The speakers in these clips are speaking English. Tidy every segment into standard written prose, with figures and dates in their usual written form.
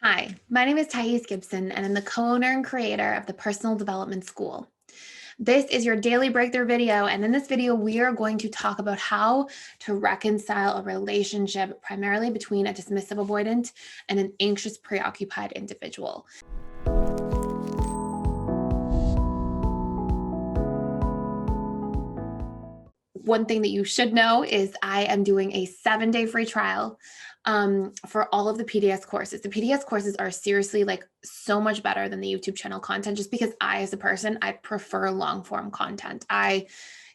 Hi, my name is Gibson, and I'm the co-owner and creator of the Personal Development School. This is your daily breakthrough video, and in this video, we are going to talk about how to reconcile a relationship primarily between a dismissive avoidant and an anxious, preoccupied individual. One thing that you should know is I am doing a 7-day free trial for all of the PDS courses. The PDS courses are seriously like so much better than the YouTube channel content, just because as a person, I prefer long form content. I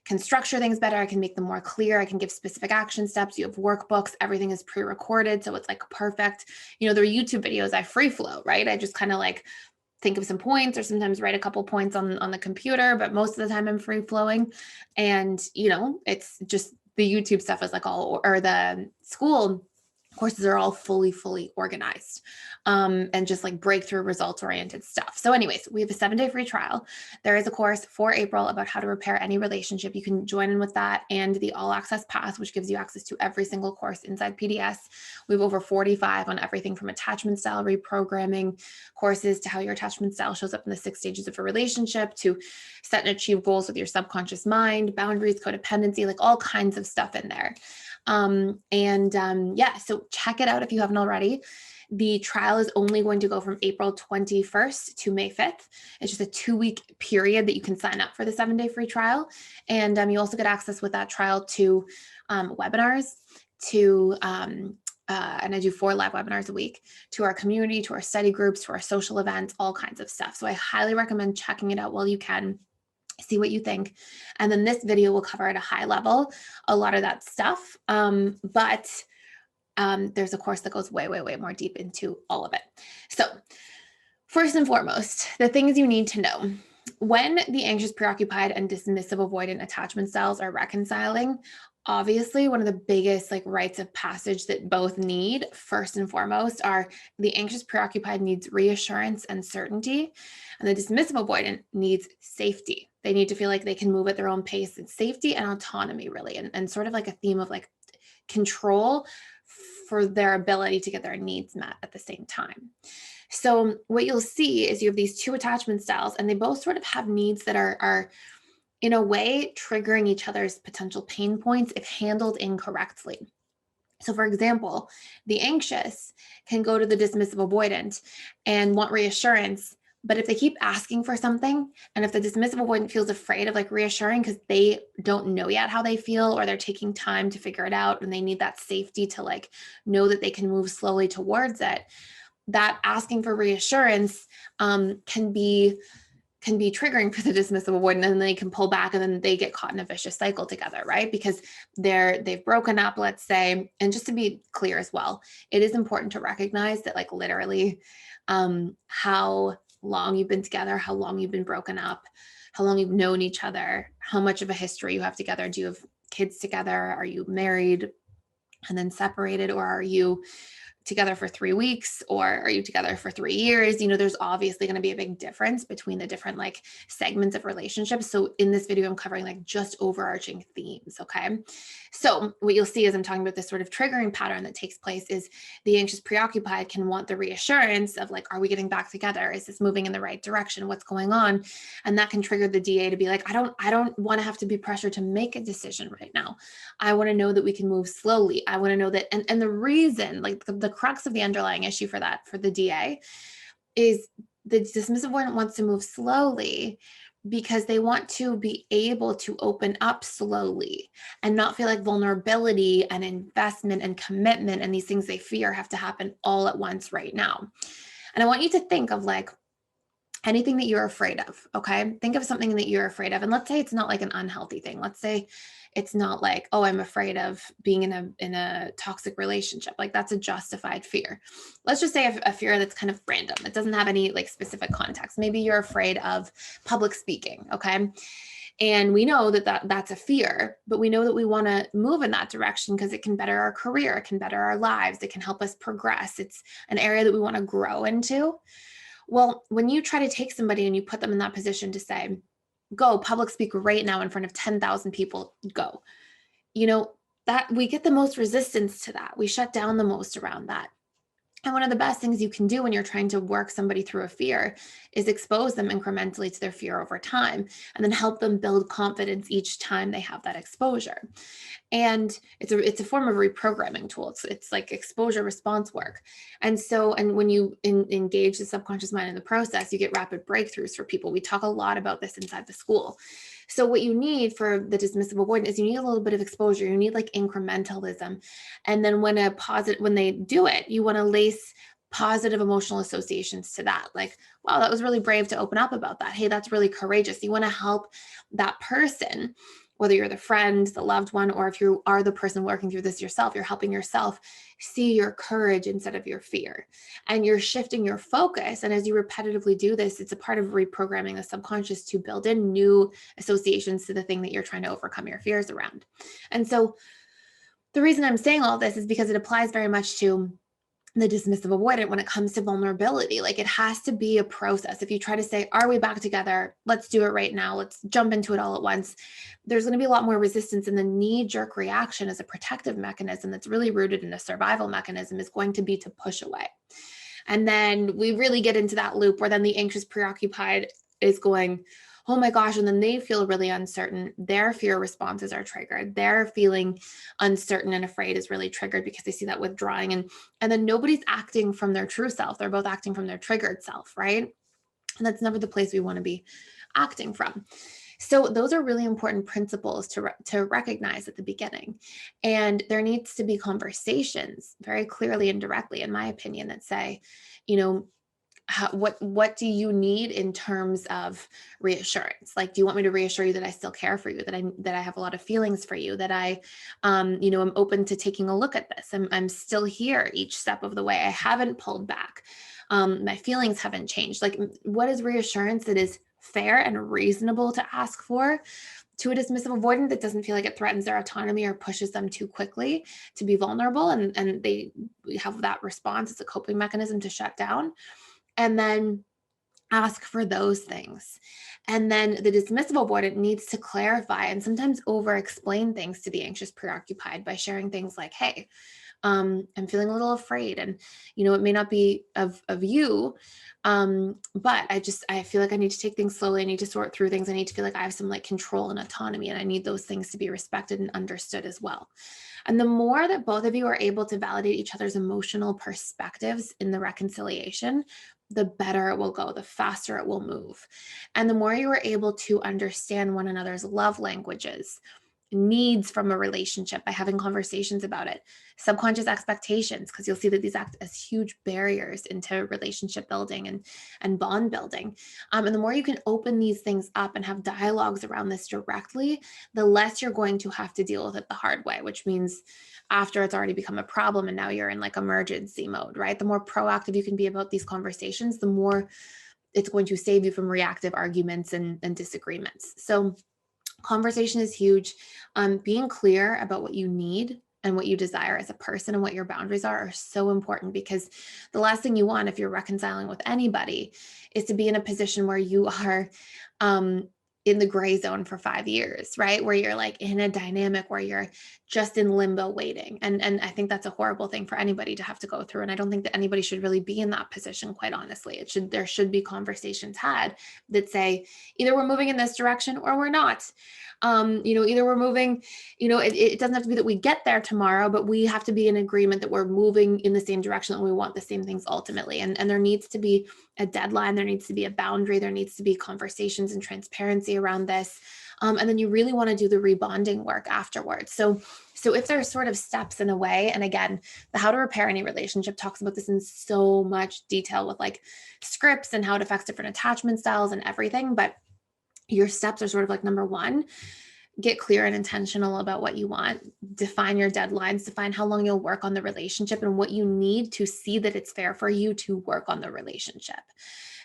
can structure things better. I can make them more clear. I can give specific action steps. You have workbooks. Everything is pre-recorded. So it's like perfect. There are YouTube videos I free flow, right? I just kind of like think of some points or sometimes write a couple points on the computer, but most of the time I'm free flowing. And, it's just the YouTube stuff is like or the school courses are all fully organized and just like breakthrough results oriented stuff. So anyways, we have a 7-day free trial. There is a course for April about how to repair any relationship. You can join in with that and the all access pass, which gives you access to every single course inside PDS. We have over 45 on everything from attachment style reprogramming courses to how your attachment style shows up in the 6 stages of a relationship, to set and achieve goals with your subconscious mind, boundaries, codependency, like all kinds of stuff in there. So check it out if you haven't already. The trial is only going to go from April 21st to May 5th. It's just a 2-week period that you can sign up for the 7-day free trial. And you also get access with that trial to webinars, and I do 4 live webinars a week, to our community, to our study groups, to our social events, all kinds of stuff. So I highly recommend checking it out while you can. See what you think. And then this video will cover at a high level a lot of that stuff. But there's a course that goes way more deep into all of it. So first and foremost, the things you need to know. When the anxious, preoccupied, and dismissive avoidant attachment styles are reconciling, obviously one of the biggest rites of passage that both need, first and foremost, are the anxious, preoccupied needs reassurance and certainty, and the dismissive avoidant needs safety. They need to feel like they can move at their own pace. It's safety and autonomy, really, and sort of like a theme of like control for their ability to get their needs met at the same time. So what you'll see is you have these 2 attachment styles, and they both sort of have needs that are in a way triggering each other's potential pain points if handled incorrectly. So for example, the anxious can go to the dismissive avoidant and want reassurance, but if they keep asking for something, and if the dismissive avoidant feels afraid of reassuring because they don't know yet how they feel, or they're taking time to figure it out and they need that safety to know that they can move slowly towards it, that asking for reassurance can be triggering for the dismissive avoidant, and they can pull back, and then they get caught in a vicious cycle together, right? Because they've broken up, let's say. And just to be clear as well, it is important to recognize that literally how long you've been together, how long you've been broken up, how long you've known each other, how much of a history you have together. Do you have kids together? Are you married and then separated, or are you together for 3 weeks, or are you together for 3 years? There's obviously going to be a big difference between the different segments of relationships. So in this video, I'm covering just overarching themes. Okay. So what you'll see as I'm talking about this sort of triggering pattern that takes place is the anxious preoccupied can want the reassurance of are we getting back together? Is this moving in the right direction? What's going on? And that can trigger the DA to be I don't want to have to be pressured to make a decision right now. I want to know that we can move slowly. I want to know that, and the reason, the crux of the underlying issue for the DA is the dismissive avoidant wants to move slowly because they want to be able to open up slowly and not feel like vulnerability and investment and commitment and these things they fear have to happen all at once right now. And I want you to think of anything that you're afraid of. Okay. Think of something that you're afraid of. And let's say it's not an unhealthy thing. Let's say it's not oh, I'm afraid of being in a toxic relationship. That's a justified fear. Let's just say a fear that's kind of random. It doesn't have any specific context. Maybe you're afraid of public speaking. Okay. And we know that's a fear, but we know that we want to move in that direction because it can better our career. It can better our lives. It can help us progress. It's an area that we want to grow into. Well, when you try to take somebody and you put them in that position to say, go public speak right now in front of 10,000 people, go, that we get the most resistance to that. We shut down the most around that. And one of the best things you can do when you're trying to work somebody through a fear is expose them incrementally to their fear over time, and then help them build confidence each time they have that exposure. And it's a form of reprogramming tool. It's like exposure response work. And when you engage the subconscious mind in the process, you get rapid breakthroughs for people. We talk a lot about this inside the school. So what you need for the dismissive avoidant is you need a little bit of exposure. You need like incrementalism. And then when they do it, you want to lace positive emotional associations to that. Like, wow, that was really brave to open up about that. Hey, that's really courageous. You want to help that person, whether you're the friend, the loved one, or if you are the person working through this yourself, you're helping yourself see your courage instead of your fear. And you're shifting your focus. And as you repetitively do this, it's a part of reprogramming the subconscious to build in new associations to the thing that you're trying to overcome your fears around. And so the reason I'm saying all this is because it applies very much to the dismissive avoidant when it comes to vulnerability. Like, it has to be a process. If you try to say, are we back together? Let's do it right now. Let's jump into it all at once. There's going to be a lot more resistance, and the knee-jerk reaction as a protective mechanism that's really rooted in a survival mechanism is going to be to push away. And then we really get into that loop where then the anxious preoccupied is going, oh my gosh, and then they feel really uncertain. Their fear responses are triggered. Their feeling uncertain and afraid is really triggered because they see that withdrawing. And then nobody's acting from their true self. They're both acting from their triggered self, right? And that's never the place we want to be acting from. So those are really important principles to recognize at the beginning. And there needs to be conversations very clearly and directly, in my opinion, that say, what do you need in terms of reassurance? Like, do you want me to reassure you that I still care for you, that I have a lot of feelings for you, that I, am open to taking a look at this. I'm still here each step of the way. I haven't pulled back. My feelings haven't changed. Like, what is reassurance that is fair and reasonable to ask for to a dismissive avoidant that doesn't feel like it threatens their autonomy or pushes them too quickly to be vulnerable, and they have that response as a coping mechanism to shut down? And then ask for those things. And then the dismissive avoidant needs to clarify and sometimes over explain things to the anxious preoccupied by sharing things like, hey, I'm feeling a little afraid, and it may not be of you, but I feel like I need to take things slowly. I need to sort through things. I need to feel like I have some like control and autonomy, and I need those things to be respected and understood as well. And the more that both of you are able to validate each other's emotional perspectives in the reconciliation, the better it will go, the faster it will move. And the more you are able to understand one another's love languages, needs from a relationship by having conversations about it, subconscious expectations, because you'll see that these act as huge barriers into relationship building and bond building. And the more you can open these things up and have dialogues around this directly, the less you're going to have to deal with it the hard way, which means after it's already become a problem and now you're in like emergency mode, right? The more proactive you can be about these conversations, the more it's going to save you from reactive arguments and disagreements. So conversation is huge. Being clear about what you need and what you desire as a person and what your boundaries are so important, because the last thing you want if you're reconciling with anybody is to be in a position where you are in the gray zone for 5 years, right? Where you're like in a dynamic where you're just in limbo waiting. And I think that's a horrible thing for anybody to have to go through. And I don't think that anybody should really be in that position, quite honestly. There should be conversations had that say, either we're moving in this direction or we're not. Either we're moving, it doesn't have to be that we get there tomorrow, but we have to be in agreement that we're moving in the same direction and we want the same things ultimately. And there needs to be a deadline. There needs to be a boundary. There needs to be conversations and transparency around this. And then you really want to do the rebonding work afterwards. So if there's sort of steps in a way, and again, the How to Repair Any Relationship talks about this in so much detail with like scripts and how it affects different attachment styles and everything. But your steps are sort of like, number one, get clear and intentional about what you want, define your deadlines, define how long you'll work on the relationship and what you need to see that it's fair for you to work on the relationship.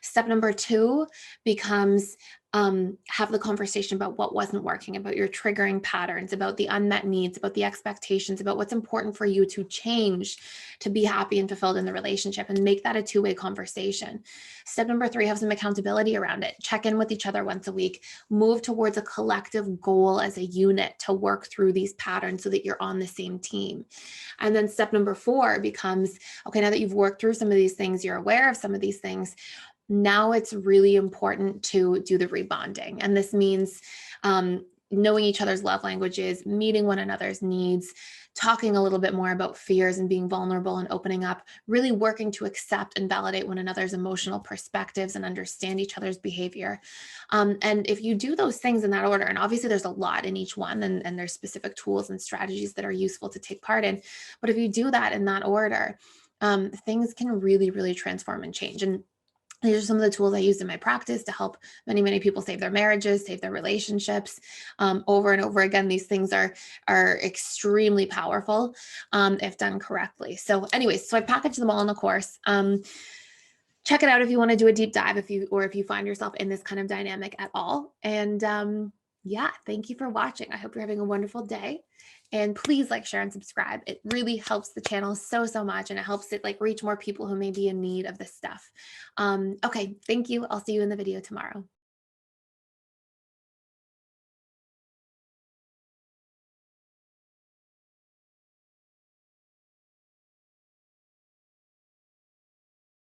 Step number two becomes have the conversation about what wasn't working, about your triggering patterns, about the unmet needs, about the expectations, about what's important for you to change to be happy and fulfilled in the relationship, and make that a two-way conversation. Step number 3, have some accountability around it. Check in with each other once a week. Move towards a collective goal as a unit to work through these patterns so that you're on the same team. And then step number 4 becomes, okay, now that you've worked through some of these things, you're aware of some of these things, now it's really important to do the rebonding. And this means knowing each other's love languages, meeting one another's needs, talking a little bit more about fears and being vulnerable and opening up, really working to accept and validate one another's emotional perspectives and understand each other's behavior. And if you do those things in that order, and obviously there's a lot in each one, and there's specific tools and strategies that are useful to take part in, but if you do that in that order, things can really, really transform and change. And these are some of the tools I used in my practice to help many, many people save their marriages, save their relationships, over and over again. These things are extremely powerful if done correctly. So anyways, so I packaged them all in the course. Check it out if you want to do a deep dive, if you find yourself in this kind of dynamic at all. And yeah, thank you for watching. I hope you're having a wonderful day. And please like, share, and subscribe. It really helps the channel so, so much. And it helps it like reach more people who may be in need of this stuff. Okay, thank you. I'll see you in the video tomorrow.